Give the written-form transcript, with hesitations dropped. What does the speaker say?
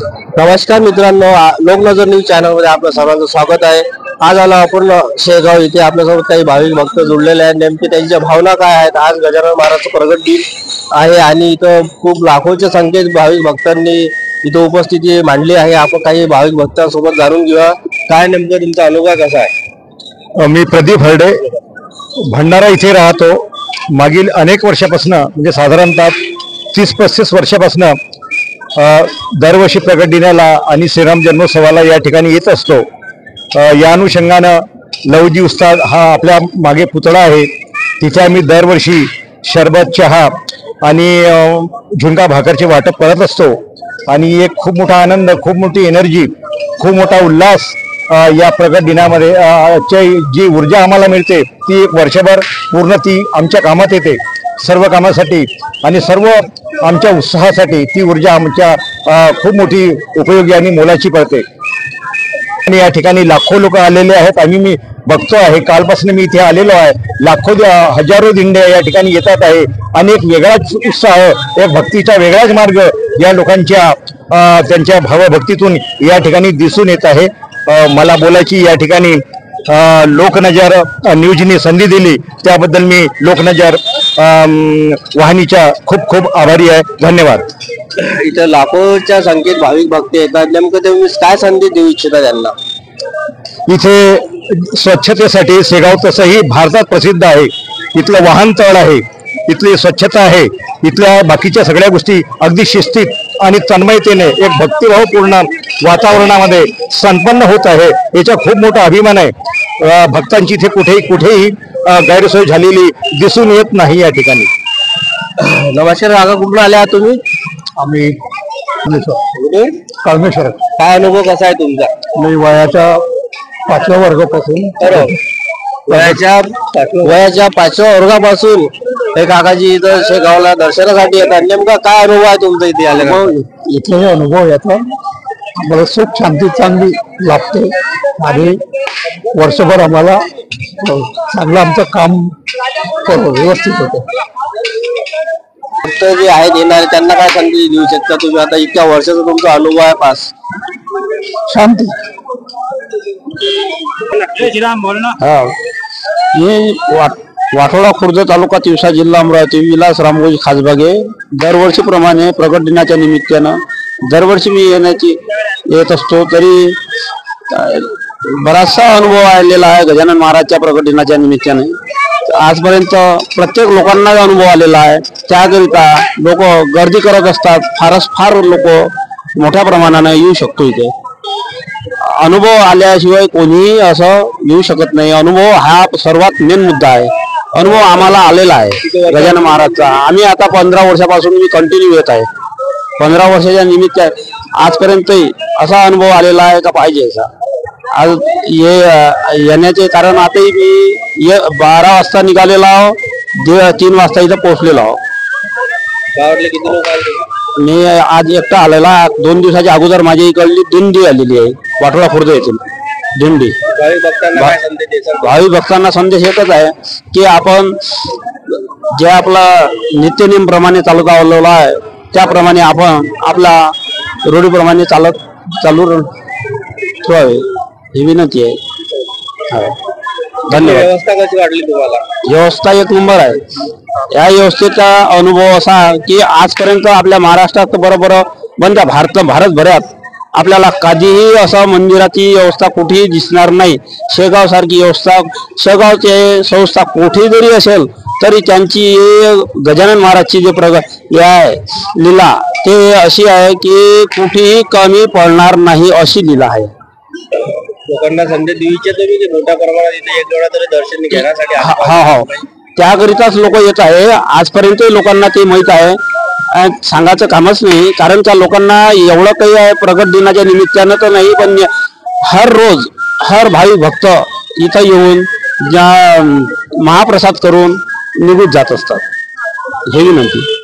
नमस्कार मित्रांनो, लोकनजर news channel मध्ये आपलं सर्वांचं स्वागत आहे। आज आलो आपण शेगाव इथे आपल्यासोबत काही भाविक भक्त जुळलेले आहेत। नेमके त्यांच्या भावना काय आहेत? आज गजानन महाराजचा प्रगट दिन आहे आणि इथं खूप लाखोच्या संख्येत भाविक भक्तांनी इथं उपस्थिती मांडली आहे। आपण काही भाविक भक्तांसोबत जाणून घेऊया काय नेमकं तुमचा अनुभव कसा आहे। मी प्रदीप हरडे भंडारा इथे राहतो। मागील अनेक वर्षापासून म्हणजे साधारणतः 30-35 वर्षापासून दरवर्षी प्रगट दिनाला आणि श्रीराम जन्मोत्सवाला या ठिकाणी येत असतो। या अनुषंगानं लवजी उस्ताद हा आपल्या मागे पुतळा आहे, तिथे आम्ही दरवर्षी शरबत चहा आणि झुणका भाकरचे वाटप करत असतो आणि एक खूप मोठा आनंद, खूप मोठी एनर्जी, खूप मोठा उल्हास या प्रगट दिनामध्ये जी ऊर्जा आम्हाला मिळते ती एक वर्षभर पूर्ण ती आमच्या कामात येते। सर्व कामासाठी आणि सर्व आमच्या उत्साहासाठी ती ऊर्जा आमच्या खूप मोठी उपयोगी आणि मोलाची पडते। आणि या ठिकाणी लाखो लोक आलेले आहेत आणि मी बघतो आहे, कालपासून मी इथे आलेलो आहे। लाखो हजारो दिंड्या या ठिकाणी येतात आहे आणि एक वेगळाच उत्साह, एक भक्तीचा वेगळाच मार्ग या लोकांच्या त्यांच्या भावभक्तीतून या ठिकाणी दिसून येत आहे। मला बोलायची या ठिकाणी लोकनजर न्यूजने संधी दिली त्याबद्दल मी लोकनजर वाहिनीच्या खूप खूप आभारी आहे। धन्यवाद। इथं लाखोच्या संख्येत भाविक भक्त येतात, नेमकं तुम्ही काय संदेश देऊ इच्छिता त्यांना? इथे स्वच्छतेसाठी शेगाव तसंही भारतात प्रसिद्ध आहे। इथलं वाहनतळ आहे, इथली स्वच्छता आहे, इथल्या बाकीच्या सगळ्या गोष्टी अगदी शिस्तीत आणि तन्मयतेने एक भक्तिभावपूर्ण वातावरणामध्ये संपन्न होत आहे। याचा खूप मोठा अभिमान आहे। भक्तांची इथे कुठेही गैरसोय झालेली दिसून येत नाही या ठिकाणी। नमस्कार काका, कुठून आले आहात तुम्ही? आम्ही कळमेश्वर। काय अनुभव कसा आहे तुमचा? मी वयाच्या 5व्या वर्गापासून वयाच्या 5व्या वर्गापासून हे काकाजी इथं शेगावला दर्शनासाठी येतात, नेमका काय अनुभव आहे तुमचा इथे आल्यानंतर? इथले अनुभव याचा मला सुख शांती चांगली लाभते आणि वर्षभर आम्हाला चांगलं आमचं काम व्यवस्थित होतं। भक्त जे आहेत येणारे त्यांना काय संदेश देऊ शकता तुम्ही? आता इतक्या वर्षाचा तुमचा अनुभव आहे, पास शांती। हे वाठोडा खुर्द तालुका तिवसा जिल्हा अमरावती विलास रामोजी खासबागे दरवर्षीप्रमाणे प्रगट दिनाच्या निमित्तानं दरवर्षी मी येत असतो, तरी बराचसा अनुभव आलेला आहे गजानन महाराजच्या प्रगट दिनाच्या निमित्ताने। आजपर्यंत प्रत्येक लोकांना अनुभव आलेला आहे, त्याकरिता लोक गर्दी करत असतात। फार लोक मोठ्या प्रमाणाने येऊ शकतो इथे। अनुभव आल्याशिवाय कोणीही असं येऊ शकत नाही। अनुभव हा सर्वात मेन मुद्दा आहे। अनुभव आम्हाला आलेला आहे गजानन महाराजचा। आम्ही आता 15 वर्षापासून मी कंटिन्यू येत आहे। 15 वर्षाच्या निमित्त आजपर्यंत असा अनुभव आलेला आहे का पाहिजे असा। आज येण्याचे कारण आताही मी 12 वाजता निघालेलो आहो, 3 वाजता इथं पोहोचलेलो आहो। किती लोक आले? मी आज एकटा आलेला। 2 दिवसाच्या अगोदर माझी इकडली दिंडी आलेली आहे, वाठोडा खुर्द येथील दिंडी। भाविक भक्तांना संदेश एकच आहे की आपण जे आपला नित्यनेम प्रमाणे चालत आलेलो आहे त्याप्रमाणे आपण आपला रूढीप्रमाणे चालू ठेवावे ही विनंती आहे। धन्यवाद। व्यवस्था कशी वाटली तुम्हाला? व्यवस्था एक नंबर आहे। या व्यवस्थेचा अनुभव असा की आजपर्यंत आपल्या महाराष्ट्रात बरोबर बंद भारतभरात आपल्याला कधीही असं मंदिराची व्यवस्था कुठेही दिसणार नाही। शेगाव सारखी व्यवस्था, शेगावची संस्था कुठेही जरी असेल तरी त्यांची गजानन महाराजची जे लीला ते अशी आहे की कुठेही कमी पडणार नाही अशी लीला आहे। लोकांना संदेश देऊ इच्छितो की मोठ्या प्रमाणात इथे एक वेळा तरी दर्शन घेण्यासाठी हो त्याकरिताच लोक येत आहे। आजपर्यंत लोकांना ते माहित आहे, सांगायचं कामच नाही, कारण त्या लोकांना एवढं काही आहे प्रगट दिनाच्या निमित्तानं तर नाही, पण हर रोज हर भाविक भक्त इथं येऊन ज्या महाप्रसाद करून निघून जात असतात। हे विनंती।